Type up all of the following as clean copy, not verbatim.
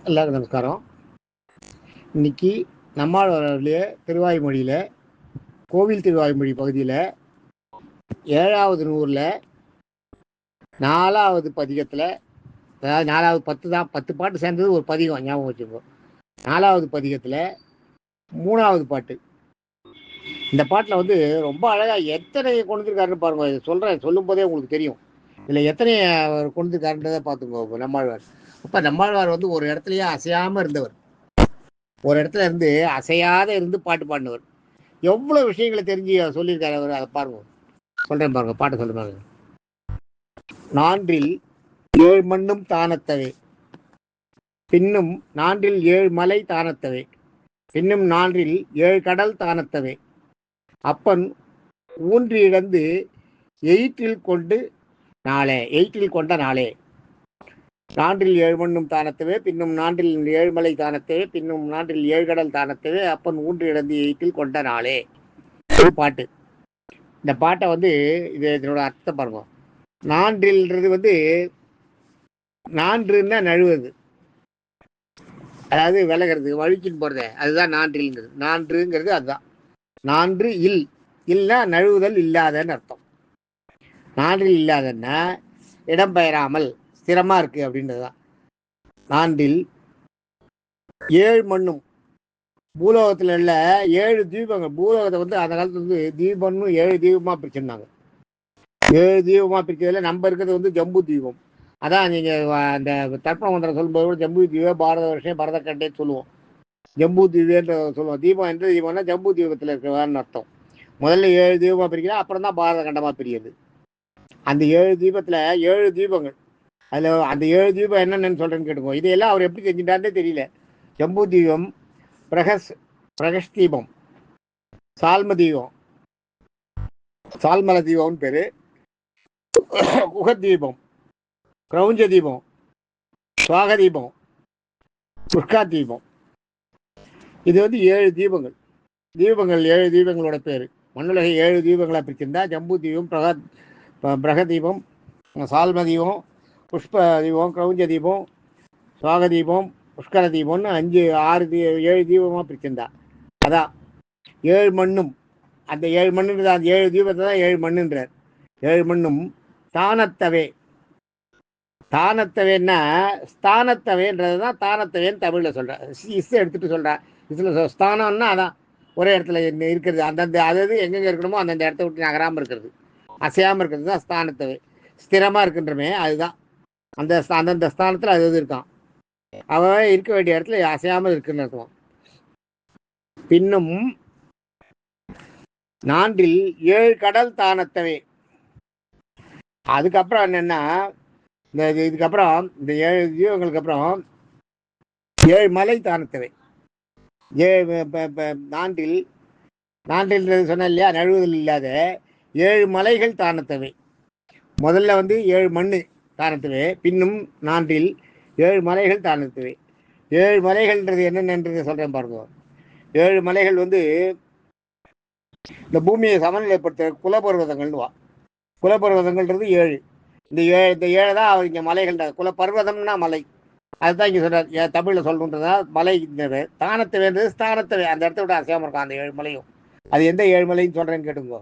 எல்லாருக்கும் நமஸ்காரம். இன்னைக்கு நம்மாழ்வாரிலே திருவாய்மொழியில் கோவில் திருவாய்மொழி பகுதியில் 7வது நூறில் 4வது பதிகத்தில், அதாவது 4வது 10 தான், 10 பாட்டு சேர்ந்தது ஒரு பதிகம், ஞாபகம் வச்சுக்கோம். 4வது பதிகத்தில் 3வது பாட்டு. இந்த பாட்டில் வந்து ரொம்ப அழகாக எத்தனை கொண்டுருக்காருன்னு பாருங்க. இதை சொல்லும் போதே உங்களுக்கு தெரியும் இதில் எத்தனை கொண்டுருக்காருன்றதை பார்த்துக்கோ. நம்மாழ்வார் அப்போ நம்மாழ்வார் வந்து ஒரு இடத்துலையே அசையாமல் இருந்தவர், ஒரு இடத்துல இருந்து அசையாத இருந்து பாட்டு பாடினவர். எவ்வளோ விஷயங்களை தெரிஞ்சு சொல்லியிருக்காரு அவர். அதை பாருங்க, சொல்கிறேன் பாருங்க, பாட்டு சொல்ல பாருங்க. நான்றில் 7 மண்ணும் தானத்தவே, பின்னும் நான்றில் 7 மலை தானத்தவே, பின்னும் நான்றில் 7 கடல் தானத்தவே, அப்பன் ஊன்றி இழந்து எயிற்றில் கொண்ட நாளே. நான்றில் 7 மண்ணும் தானத்தவே, பின்னும் நான்றில் 7 மலை தானத்தவே, பின்னும் நான்றில் 7 கடல் தானத்தவே, அப்பன் ஊன்றி இழந்து எயிற்றில் கொண்ட நாளே. ஒரு பாட்டு. இந்த பாட்டை வந்து இதனோட அர்த்தம் பாருங்க. நான்றில்ன்றது வந்து நான்றுன்னா நழுவுது, அதாவது விலகிறது, வழுக்கின்னு போறது, அதுதான் நான்றில்ங்கிறது. நான்றுங்கிறது அதுதான். நான்று இல்லைன்னா நழுவுதல், இல்லாதன்னு அர்த்தம். நான்றில் இல்லாதன்னா இடம்பெயராமல் ஸ்திரமா இருக்கு அப்படின்றதுதான். நான்றில் 7 மண்ணும், பூலோகத்துல உள்ள 7 தீபங்கள். பூலோகத்தை வந்து அந்த காலத்துல வந்து தீபம்னு 7 தீபமா பிரிச்சிருந்தாங்க. 7 தீபமா பிரிச்சதுல நம்ம இருக்கிறது வந்து ஜம்பு தீபம். அதான் நீங்க அந்த தர்ப்பண மந்திரம் சொல்லும்போது கூட ஜம்பு தீபம், பாரத வருஷம், பரதக்கண்டே சொல்லுவோம். ஜம்பு தீபன்ற சொல்லுவோம். தீபம் என்ற தீபம்னா ஜம்பு தீபத்தில் இருக்கிறவான்னு அர்த்தம். முதல்ல 7 தீபமா பிரிக்கிறா, அப்புறம் தான் பாரத கண்டமா பிரியுது. அந்த 7 தீபத்துல 7 தீபங்கள். அதுல அந்த 7 தீபம் என்னென்னு சொல்றேன்னு கேட்டுக்கோ. இதையெல்லாம் அவர் எப்படி செஞ்சுட்டாருன்னே தெரியல. ஜம்பு தீபம், பிரகஷ் தீபம், சால்ம தீபம், சால்மல தீபம்னு பேரு, குகதீபம், கிரௌஞ்ச தீபம், சுவாக தீபம், புஷ்கா தீபம். இது வந்து 7 தீபங்கள். 7 தீபங்களோட பேரு. மண்ணுலகை 7 தீபங்களா பிரிச்சிருந்தா ஜம்பு தீபம், பிரக தீபம், சால்ம தீபம், புஷ்ப தீபம், கிரௌஞ்ச தீபம், சுவாக தீபம், புஷ்கர தீபம்னு 7 தீபமா பிரிச்சிருந்தா. அதான் 7 மண்ணும். அந்த 7 மண்ணுன்றது, அந்த 7 தீபத்தை தான் 7 மண்ணுன்றார். 7 மண்ணும் தானத்தவே. தானத்தவேன்னா ஸ்தானத்தவேன்றது தான் தானத்தவேன்னு தமிழில் சொல்கிறேன். எடுத்துகிட்டு சொல்கிறேன். இதில் ஸ்தானம்னா அதான் ஒரே இடத்துல இருக்கிறது. அந்தந்த அதாவது எங்கெங்கே இருக்கணுமோ அந்தந்த இடத்த விட்டு நகராமல் இருக்கிறது, அசையாமல் இருக்கிறது தான் ஸ்தானத்தவே. ஸ்திரமாக இருக்குன்றமே அதுதான். அந்தந்த ஸ்தானத்தில் அது இருக்கான். அவன் இருக்க வேண்டிய இடத்துல அசையாமல் இருக்குன்னு அர்த்தம். பின்னும் நான்றில் 7 கடல் தானத்தவே. அதுக்கப்புறம் என்னன்னா, இதுக்கப்புறம் இந்த 7 ஜீவங்களுக்கு அப்புறம் 7 மலை தானத்தவை. நான்றில் சொன்ன இல்லையா, நழுவுதல் இல்லாத 7 மலைகள் தானத்தவை. முதல்ல வந்து 7 மண்ணு தானத்தவை, பின்னும் நான்றில் 7 மலைகள் தானத்தவை. 7 மலைகள்ன்றது என்னென்னன்றது சொல்றேன் பாருங்க. 7 மலைகள் வந்து இந்த பூமியை சமநிலைப்படுத்த குலபர்வதங்கள்னுவா. குலபர்வதங்கள்ன்றது 7. இந்த 7 தான் அவங்க மலைகள். குலபர்வதம்னா மலை, அதுதான் இங்கே சொல்றாரு. தமிழில் சொல்லணுன்றதா மலை. தானத்தை வேண்டது ஸ்தானத்தை அந்த இடத்த விட அசையாமல் இருக்கும் அந்த 7 மலையும். அது எந்த 7 மலைன்னு சொல்றேன்னு கேட்டுங்கோ.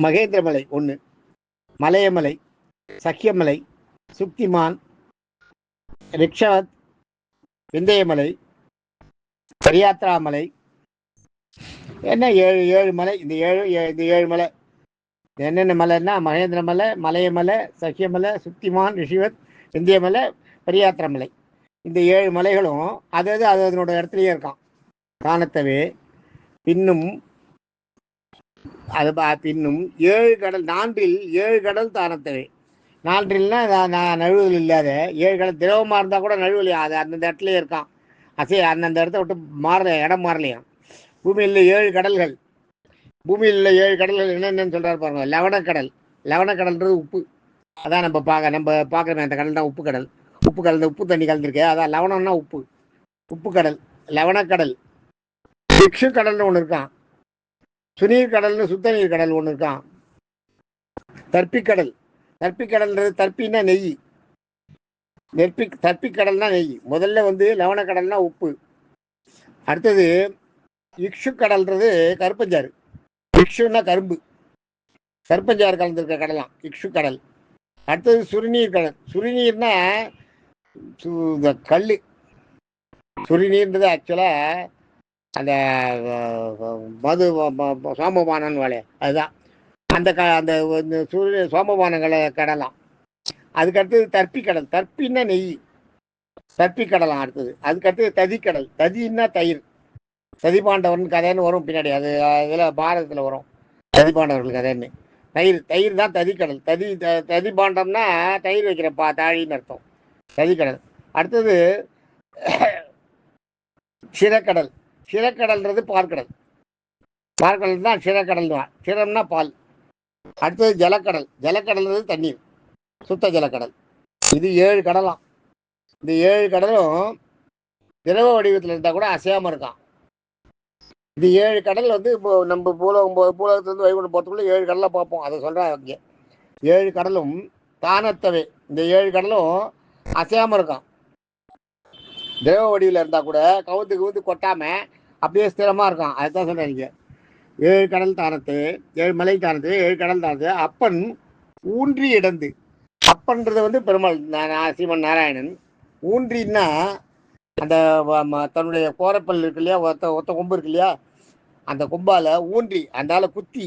மகேந்திரமலை 1, மலையமலை, சக்கியமலை, சுக்திமான், ரிக்ஷவத், விந்தயமலை, பரியாத்ராமலை. என்ன 7 மலை. இந்த 7 மலை என்னென்ன மலைன்னா மகேந்திரமலை, மலையமலை, சக்கியமலை, சுக்திமான், ரிஷிவத், விந்தியமலை, பரியாத்திரமலை. இந்த 7 மலைகளும் அது அதனோட இடத்துலயே இருக்கான் தானத்தவே. பின்னும் 7 கடல். நான்றில் 7 கடல் தானத்தவே. நான்றில்னா நழுவுதல் இல்லாத 7 கடல். திரவமாக இருந்தால் கூட நழுவலையா, அது அந்தந்த இடத்துலயே இருக்கான். அந்தந்த இடத்த விட்டு இடம் மாறலையாம். பூமியில் 7 கடல்கள். பூமியில் உள்ள 7 கடல்கள் என்னென்னு சொல்றாரு பாருங்க. லவணக்கடல்ன்றது உப்பு. அதான் நம்ம பார்க்குறோமே அந்த கடல் தான் உப்பு கடல். உப்பு கலந்து உப்பு தண்ணி கலந்துருக்கு, அதான் லவணம்னா உப்பு. உப்பு கடல், லவணக்கடல். திக்ஷு கடல்னு ஒன்று இருக்கான். சுநீர் கடல்னு சுத்த நீர் கடல் ஒன்று இருக்கான். தர்ப்பிக்கடல்ன்றது, தர்ப்பின்னா நெய். தற்பிக்கடல்னா நெய். முதல்ல வந்து லவணக்கடல்னா உப்பு. அடுத்தது இக்ஷு கடல்ன்றது கருப்பஞ்சாறு. இக்ஷுன்னா கரும்பு, கருப்பஞ்சாறு கலந்துருக்க கடலாம் இக்ஷு கடல். அடுத்தது சுரிநீர் கடல். சுரிநீர்னா கல். சுரிநீர்ன்றது ஆக்சுவலாக அந்த மது சோமபானன்னு வாழைய அதுதான். அந்த அந்த சோமபானங்களை கடலாம். அதுக்கடுத்தது தற்பிக்கடல். தற்பின்னா நெய், தற்பிக்கடலாம். அடுத்தது அதுக்கடுத்தது ததிக்கடல். ததின்னா தயிர். சதிபாண்டவன் கதைன்னு வரும் பின்னாடி, அது இதில் பாரதத்தில் வரும் சதிபாண்டவர்கள் கதைன்னு. தயிர் தான் ததிக்கடல். ததிபாண்டம்னா தயிர் வைக்கிற தாழின்னு அர்த்தம், ததிக்கடல். அடுத்தது சிறக்கடல். சிறக்கடல்ன்றது பார்க்கடல். பார்க்கடல் தான் சிறக்கடல் தான். சிரம்னா பால். அடுத்தது ஜலக்கடல். ஜலக்கடல்ன்றது தண்ணீர், சுத்த ஜலக்கடல். இது 7 கடலாம். இந்த 7 கடலும் திரவ வடிவத்தில் இருந்தால் கூட அசையாமல் இருக்கான். இது 7 கடல் வந்து இப்போ நம்ம பூலகத்துலேருந்து வைகுண்டம் போகிறதுக்குள்ள 7 கடலை பார்ப்போம். அதை சொல்கிறேன் இங்கே. 7 கடலும் தானத்தவை. இந்த 7 கடலும் அசையாமல் இருக்கான். திரவ வடிவில் இருந்தால் கூட கவுந்து கொட்டாமல் அப்படியே ஸ்திரமாக இருக்கான். அதுதான் சொல்கிறேன் இங்கே. 7 கடல் தானத்து, 7 மலை தானத்து, 7 கடல் தானத்து. அப்பன் ஊன்றி இடந்து. அப்பன்றது வந்து பெருமாள் ஸ்ரீமன் நாராயணன். ஊன்றின்னா அந்த தன்னுடைய கோரப்பல் இருக்கு இல்லையா, ஒத்த கொம்பு இருக்கு இல்லையா, அந்த கொம்பால் ஊன்றி அந்த குத்தி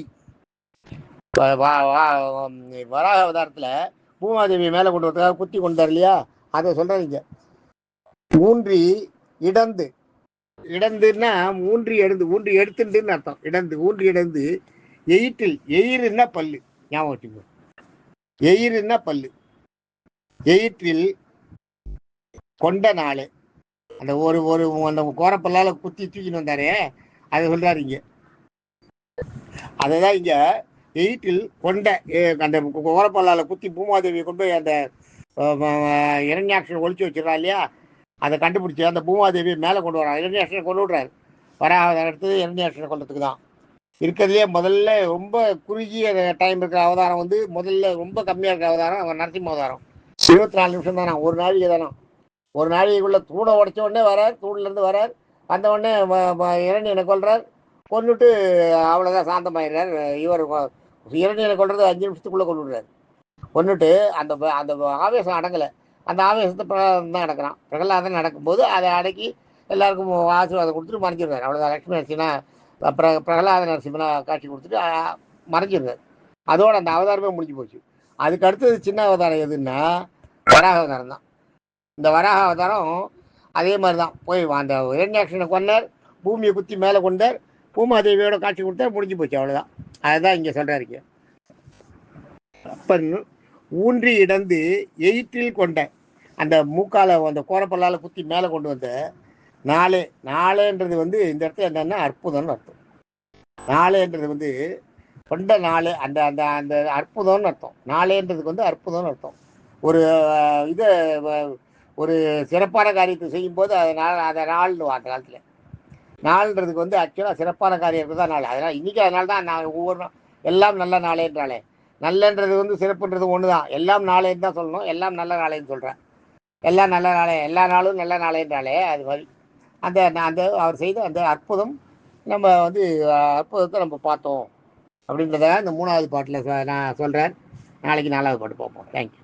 வராக அவதாரத்தில் பூமாதேவி மேலே கொண்டு வரதுக்காக குத்தி கொண்டார் இல்லையா, அதை சொல்கிறீங்க. ஊன்றி இடந்து. இடந்துன்னா ஊன்றி எடுந்து, ஊன்றி எடுத்துன்னு அர்த்தம். இடந்து, ஊன்றி இடந்து. எயிற்றில். எயிறுன்னா பல்லு, ஞாபகம் வச்சுக்கோ. எயிறுன்னா பல்லு. எயிற்றில் கொண்ட நாள். அந்த ஒரு அந்த கோரப்பல்லால குத்தி தூக்கின்னு வந்தாரே, அதை சொல்றாரு இங்க. அதுதான் இங்க எயிற்றில் கொண்ட அந்த கோரப்பல்லால குத்தி பூமாதேவியை கொண்டு போய் அந்த இரண்யாட்சனை ஒழிச்சு வச்சிடறா இல்லையா, அதை கண்டுபிடிச்சி அந்த பூமாதேவியை மேலே கொண்டு வரான். இரண்யாட்சனை கொண்டு விடுறாரு. வராத அடுத்தது இரண்யாட்சனை கொண்டதுக்கு தான் இருக்கிறதுலே முதல்ல ரொம்ப குறுகிய டைம் இருக்கிற அவதாரம் வந்து, முதல்ல ரொம்ப கம்மியாக இருக்கிற அவதாரம் அவன் நரசிம்ம அவதாரம். 24 நிமிஷம் தானா, ஒரு நாளைக்கு தானா. ஒரு நாளைக்குள்ள தூணை உடச்ச உடனே வரார், தூண்லேருந்து வரார். வந்த உடனே இரணியனை கொள்றார். கொண்டுட்டு அவ்வளோதான், சாந்தமாயிடுறார். இவர் இரணியனை கொள்றது 5 நிமிஷத்துக்குள்ளே கொண்டு விடுறாரு. கொண்டுட்டு அந்த அந்த ஆவேசம் அடங்கலை. அந்த ஆவேசத்தை பிரகலாதன் தான் அடக்கிறான். பிரகலாதன் நடக்கும்போது அதை அடக்கி எல்லாருக்கும் ஆசீர்வாதம் கொடுத்துட்டு மறைஞ்சிடுறாரு. அவ்வளோதான். லட்சுமி நரசிம்மனா பிரகலாத நரசிம்மனா காட்சி கொடுத்துட்டு மறைஞ்சிடுறாரு. அதோட அந்த அவதாரமே முடிஞ்சு போச்சு. அதுக்கு அடுத்தது சின்ன அவதாரம் எதுன்னா வராக அவதாரம் தான். இந்த வராக அவதாரம் அதே மாதிரி தான். போய் அந்த இரண்யாட்சனை கொண்டார், பூமியை குத்தி மேலே கொண்டார், பூமாதேவியோட காட்சி கொடுத்தார், முடிஞ்சு போச்சு. அவ்வளோதான். அதுதான் இங்கே சொல்கிறாரு. அப்பன் ஊன்றி இடந்து எயிற்றில் கொண்ட அந்த மூக்கால அந்த கோரப்பல்லால் குத்தி மேலே கொண்டு வந்த நாளே. நாளேன்றது வந்து இந்த இடத்துல என்னன்னா அற்புதம்னு அர்த்தம். நாளேன்றது வந்து கொண்ட நாளே, அந்த அந்த அந்த அற்புதம்னு அர்த்தம். நாளேன்றதுக்கு வந்து அற்புதம்னு அர்த்தம். ஒரு இதை ஒரு சிறப்பான காரியத்தை செய்யும்போது அதனால் அதை நாள்னு அந்த காலத்தில். நாள்ன்றதுக்கு வந்து ஆக்சுவலாக சிறப்பான காரியம் தான் நாள். அதனால் இன்றைக்கி அதனால தான் நான் ஒவ்வொரு எல்லாம் நல்ல நாளேன்றாலே. நல்லன்றது வந்து சிறப்புன்றது ஒன்று தான். எல்லாம் நாளேன்னு தான் சொல்லணும். எல்லாம் நல்ல நாளேன்னு சொல்கிறேன். எல்லாம் நல்ல நாளே, எல்லா நாளும் நல்ல நாளேன்றாலே அது மாதிரி அந்த அந்த அவர் செய்த அந்த அற்புதம் நம்ம வந்து அற்புதத்தை நம்ம பார்த்தோம் அப்படின்றத இந்த 3வது பாட்டில் நான் சொல்கிறேன். நாளைக்கு 4வது பாட்டு பார்ப்போம். தேங்க்யூ.